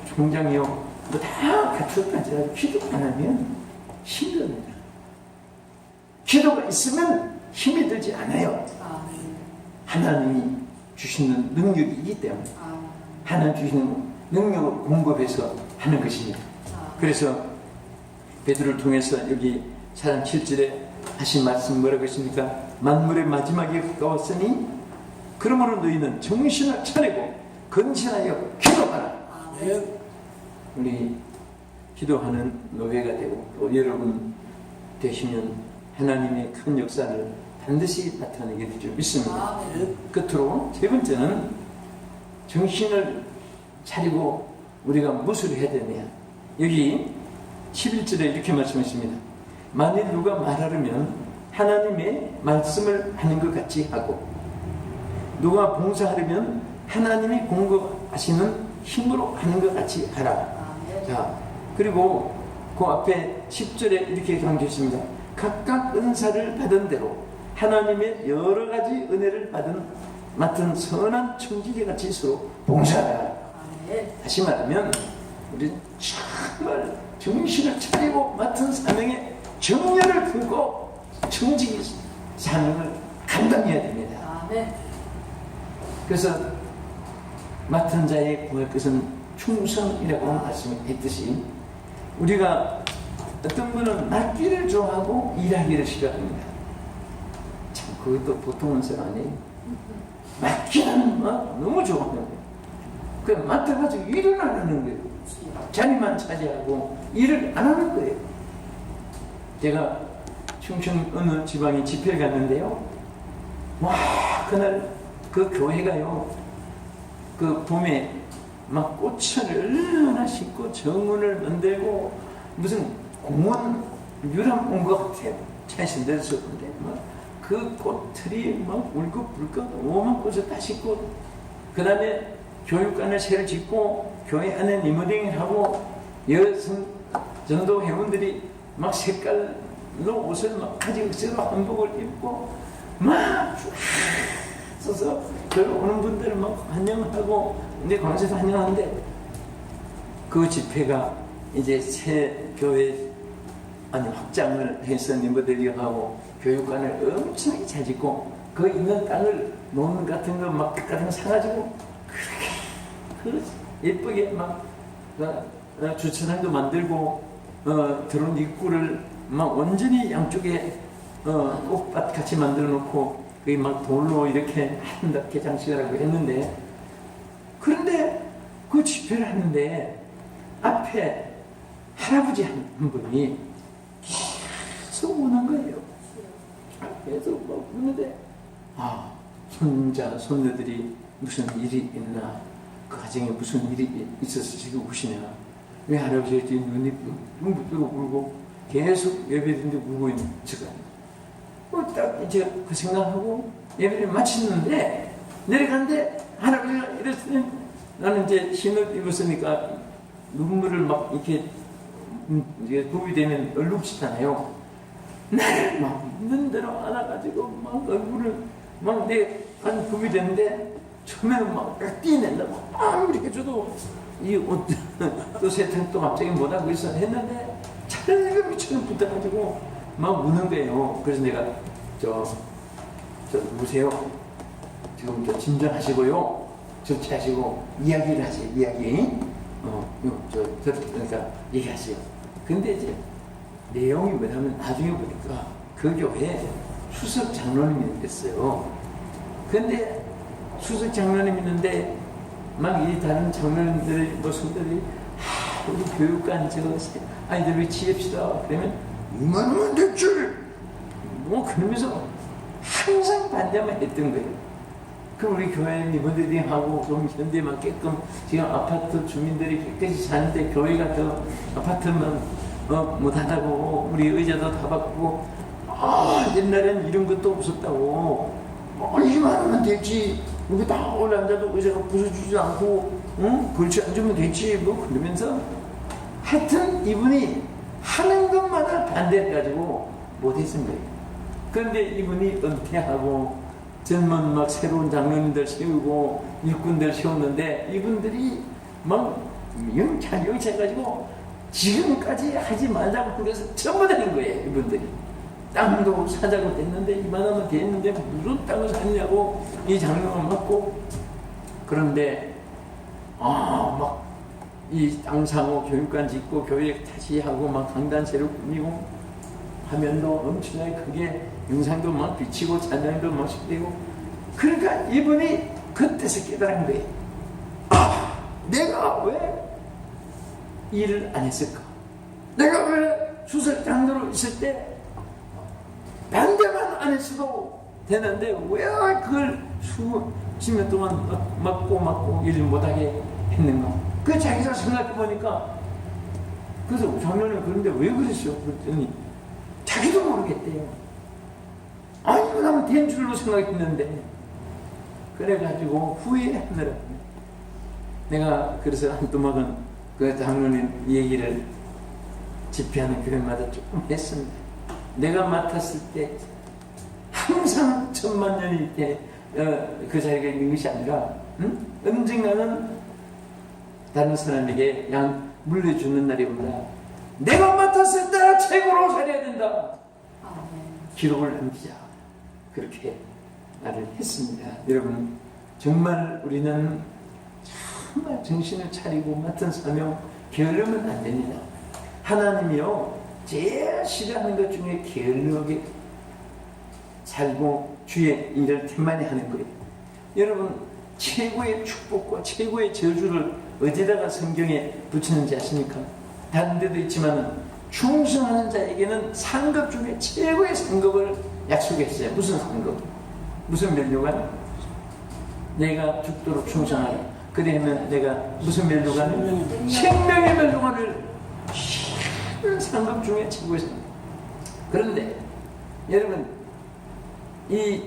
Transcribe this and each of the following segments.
총장이요, 뭐 다 갖췄다지 기도 안 하면 힘듭니다. 기도가 있으면 힘이 들지 않아요. 하나님이 주시는 능력이기 때문에 하나님 주시는 능력을 공급해서 하는 것입니다. 그래서 베드로를 통해서 여기 4장 7절에 하신 말씀 뭐라고 했습니까? 만물의 마지막이 가까웠으니 그러므로 너희는 정신을 차리고 건신하여 기도하라. 우리 기도하는 노예가 되고 또 여러분 되시면 하나님의 큰 역사를 반드시 나타내게 될 줄 믿습니다. 끝으로 세 번째는 정신을 차리고 우리가 무엇을 해야 되냐. 여기 11절에 이렇게 말씀하십니다. 만일 누가 말하려면 하나님의 말씀을 하는 것 같이 하고 누가 봉사하려면 하나님이 공급하시는 힘으로 하는 것 같이 하라. 자, 그리고 그 앞에 10절에 이렇게 강조했습니다. 각각 은사를 받은 대로 하나님의 여러 가지 은혜를 맡은 선한 청지기 같이 서로 봉사하라. 다시 말하면 우리 정말 정신을 차리고 맡은 사명에 정열을 품고 청지기 사명을 감당해야 됩니다. 그래서 맡은 자의 구할 것은 충성이라고 말씀했듯이 우리가 어떤 분은 맡기를 좋아하고 일하기를 싫어합니다. 참 그것도 보통은 사 아니에요. 맡기는 막 너무 좋아하는 거예요. 그 맡아가지고 일을 안 하는 거예요. 자리만 차지하고 일을 안 하는 거예요. 제가 충청 어느 지방에 집회를 갔는데요. 와, 그날 그 교회가요, 그 봄에 막 꽃을 얼마나 심고 정원을 만들고 무슨 공원 유람 온 것 같아요. 차에서 내렸었는데 막 그 꽃들이 막 울긋불긋 오만 꽃을 다 심고 그 다음에 교육관을 새로 짓고 교회 안에 리모델링을 하고 여성 전도 회원들이 막 색깔로 옷을 막 가지고 새로 한복을 입고 막 써서 교회 오는 분들을 막 환영하고 이제 광주에서 환영하는데 그 집회가 이제 새 교회 확장을 해서 멤버들이 하고 교육관을 엄청나게 잘 짓고 그 있는 땅을 논 같은 거 막 같은 거 사가지고 그렇게 예쁘게 막 주차장도 만들고 들어온 입구를 막 완전히 양쪽에 꽃밭 같이 만들어 놓고 그게 막 돌로 이렇게 아름답게 장식을 하고 했는데 그런데 그 집회를 하는데 앞에 할아버지 한 분이 계속 우는 거예요. 계속 막 우는데 손자 손녀들이 무슨 일이 있나, 그 가정에 무슨 일이 있어서 지금 우시냐, 왜 할아버지가 지금 눈이 붕붕 뜨고 울고 계속 예배드리는데 울고 있는 제가 딱 이제 그 생각하고 예배를 마쳤는데 내려갔는데 할아버지가 이랬더니 나는 이제 흰옷 입었으니까 눈물을 막 이렇게 이제 굽이 되면 얼룩지잖아요. 나를 막 있는 대로 안아가지고 막 얼굴을 막 내 한 굽이 됐는데 처음에는 막 뛰어낸다고 이렇게 줘도 이 옷 또 세탁도 갑자기 못하고 있어 했는데 차라리 미처럼 붙어가지고 막 우는 거예요. 그래서 내가 저 누구세요? 지금 진정하시고요. 조치하시고 이야기를 하세요. 이야기. 그러니까 얘기하세요. 근데 이제 내용이 뭐냐면 나중에 보니까 그 교회에 수석 장로님이 됐어요. 근데 수석 장로님 있는데 막 이 다른 장로님들 모습들이 우리 교육관 아이들 왜 지읍시다 그러면 2만 원만 됐지 뭐 그러면서 항상 반대만 했던 거예요. 그럼 우리 교회 이분들이 하고 좀 현대 맞게끔 지금 아파트 주민들이 깨끗이 사는데 교회가 더 아파트만 못하다고 우리 의자도 다 바꾸고 옛날엔 이런 것도 없었다고 2만 원만 됐지 여기 다 올라앉아도 의자가 부서지지 않고 걸치 앉으면 됐지 뭐 그러면서 하여튼 이분이 하는 것마다 반대해가지고 못했은 거예요. 그런데 이분이 은퇴하고 젊은 막 새로운 장로님들 세우고 일꾼들 세웠는데 이분들이 막 영차 해가지고 지금까지 하지 말라고 한 것을 전부 다 한 거예요. 이분들이 땅도 사자고 됐는데 이만하면 됐는데 무슨 땅을 샀냐고 이 장로가 맞고, 그런데 막 이 땅 사고 교육관 짓고 교육 다시 하고 막 강단 새로 꾸미고 화면도 엄청나게 크게 영상도 막 비치고 찬양도 멋있게 되고, 그러니까 이분이 그때서 깨달은 거예요. 내가 왜 일을 안 했을까? 내가 왜 수석 장로로 있을 때 반대만 안 했어도 되는데 왜 그걸 수십 년 동안 막고 일을 못하게 했는가? 그 자기가 생각해보니까, 그래서 장로님 그런데 왜 그랬어요? 그랬더니 자기도 모르겠대요. 아니 나는 된 줄로 생각했는데. 그래가지고 후회하느라 내가 그래서 한두막은 그 장로님 얘기를 집회하는 교회마다 조금 했습니다. 내가 맡았을 때 항상 천만 년이 이렇게 그 자리가 있는 것이 아니라 언젠가는 다른 사람에게 물려주는 날이 온다. 내가 맡았을 때 최고로 살아야 된다. 기록을 남기자. 그렇게 말을 했습니다. 여러분, 정말 우리는 정말 정신을 차리고 맡은 사명 게으르면 안 됩니다. 하나님이요 제일 싫어하는 것 중에 게을르게 살고 주의 일을 태만히 하는 거예요. 여러분, 최고의 축복과 최고의 저주를 어디다가 성경에 붙이는지 아십니까? 다른 데도 있지만 충성하는 자에게는 상급 중에 최고의 상급을 약속했어요. 무슨 상급? 무슨 면류관? 내가 죽도록 충성하라. 그러면 내가 무슨 면류관? 생명의 면류관을 상급 중에 최고의 상급. 그런데 여러분, 이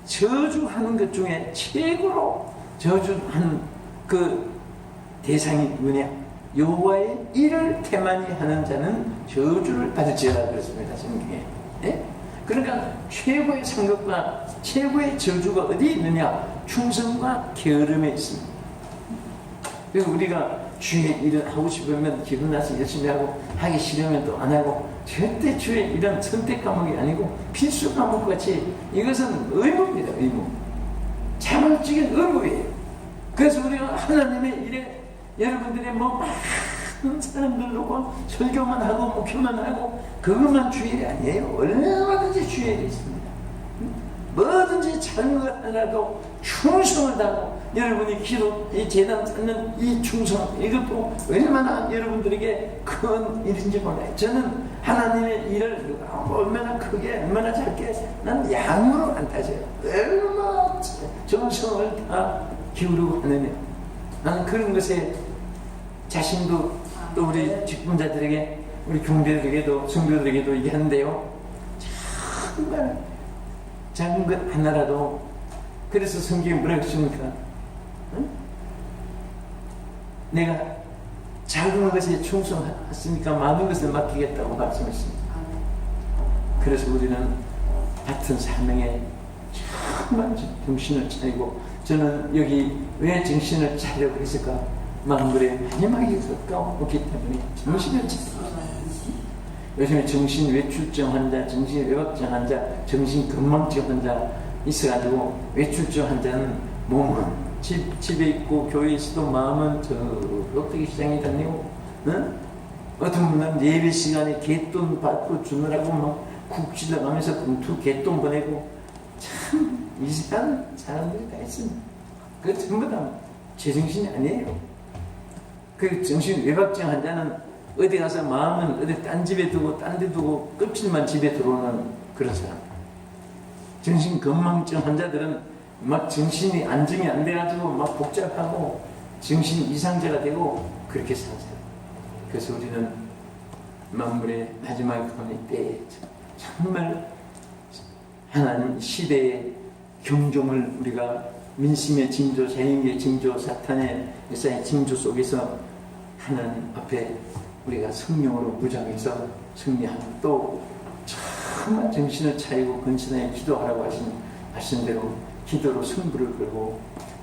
저주하는 것 중에 최고로 저주하는 그 대상이 누구냐? 여호와의 일을 태만히 하는 자는 저주를 받을지어다 그랬습니다. 성경에. 네? 그러니까 최고의 상급과 최고의 저주가 어디 있느냐? 충성과 게으름에 있습니다. 그래서 우리가 주의 일을 하고 싶으면 기분 나서 열심히 하고, 하기 싫으면 또 안 하고, 절대 주의 일은 선택 과목이 아니고 필수 과목 같이 이것은 의무입니다. 의무. 자발적인 의무예요. 그래서 우리가 하나님의 일에 여러분들이 많은 사람들로 설교만 하고 목표만 하고 그것만 주의 일이 아니에요. 얼마든지 주의 일이 있습니다. 뭐든지 작은 것 하나도 충성을 다하고, 여러분이 기도, 이 재단 찾는 이 충성, 이것도 얼마나 여러분들에게 큰 일인지 몰라요. 저는 하나님의 일을 얼마나 크게, 얼마나 작게, 난 양으로 안 따져요. 얼마나 정성을 다 기울이고 하느냐. 나는 그런 것에 자신도 또 우리 직분자들에게, 우리 교인들에게도, 성도들에게도 얘기하는데요. 정말 작은 것 하나라도, 그래서 성경이 뭐라고 했습니까? 응? 내가 작은 것에 충성했으니까 많은 것을 맡기겠다고 말씀했습니다. 그래서 우리는 같은 사명에 정말 정신을 차리고, 저는 여기 왜 정신을 차리려고 했을까? 만물에 마지막에 가까웠기 때문에 정신을 차리고, 요즘에 정신 외출증 환자, 정신 외박증 환자, 정신 건망증 환자 있어가지고, 외출증 환자는 몸은 집에 있고 교회에 있어도 마음은 저 롯데기 시장에 다니고, 응? 어떤 분은 예배 시간에 갯돈 받고 주느라고 막 국지도 가면서 봉투 갯돈 보내고, 참 이상한 사람들이 다 있습니다. 그 전부 다 제정신이 아니에요. 그 정신 외박증 환자는 어디 가서 마음은 어디 딴 집에 두고 딴 데 두고 껍질만 집에 들어오는 그런 사람. 정신 건망증 환자들은 막 정신이 안정이 안 돼가지고 막 복잡하고 정신 이상자가 되고 그렇게 사는 사람. 그래서 우리는 만물의 마지막 때에 정말 하나님 시대의 경종을 우리가 민심의 징조, 자연의 징조, 사탄의 역사의 징조 속에서 하나님 앞에 우리가 성령으로 무장해서 승리하고, 또 정말 정신을 차리고 근신하여 기도하라고 하신 말씀대로 기도로 승부를 걸고,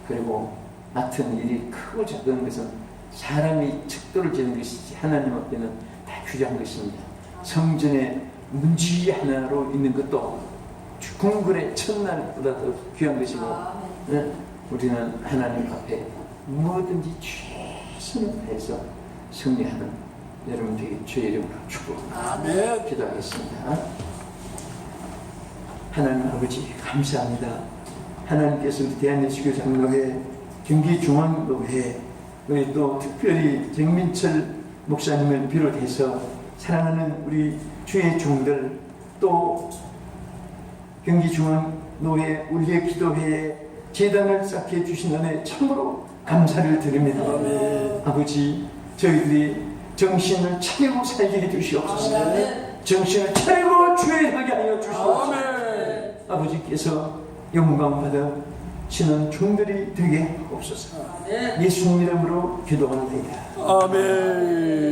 그리고 맡은 일이 크고 작은 것은 사람이 척도를 지는 것이지 하나님 앞에는 다 귀한 것입니다. 성전에 문지 하나로 있는 것도 궁궐의 첫날보다 더 귀한 것이고 우리는 하나님 앞에 뭐든지 최선을 다해서 승리하는 여러분 되게 주의 이름으로 축복합니다. 기도하겠습니다. 하나님 아버지 감사합니다. 하나님께서 우리 대한예수교 장로회 경기중앙교회 우리 또 특별히 정민철 목사님을 비롯해서 사랑하는 우리 주의 종들 또 경기중앙교회 우리의 기도회에 제단을 쌓게 해주신 은혜 참으로 감사를 드립니다. 아버지 저희들이 정신을 차리고 살게 해주시옵소서. 정신을 차리고 주의하게 하여 주시옵소서. 아버지께서 영광 받으시는 종들이 되게 하옵소서. 예수님 이름으로 기도합니다. 아멘.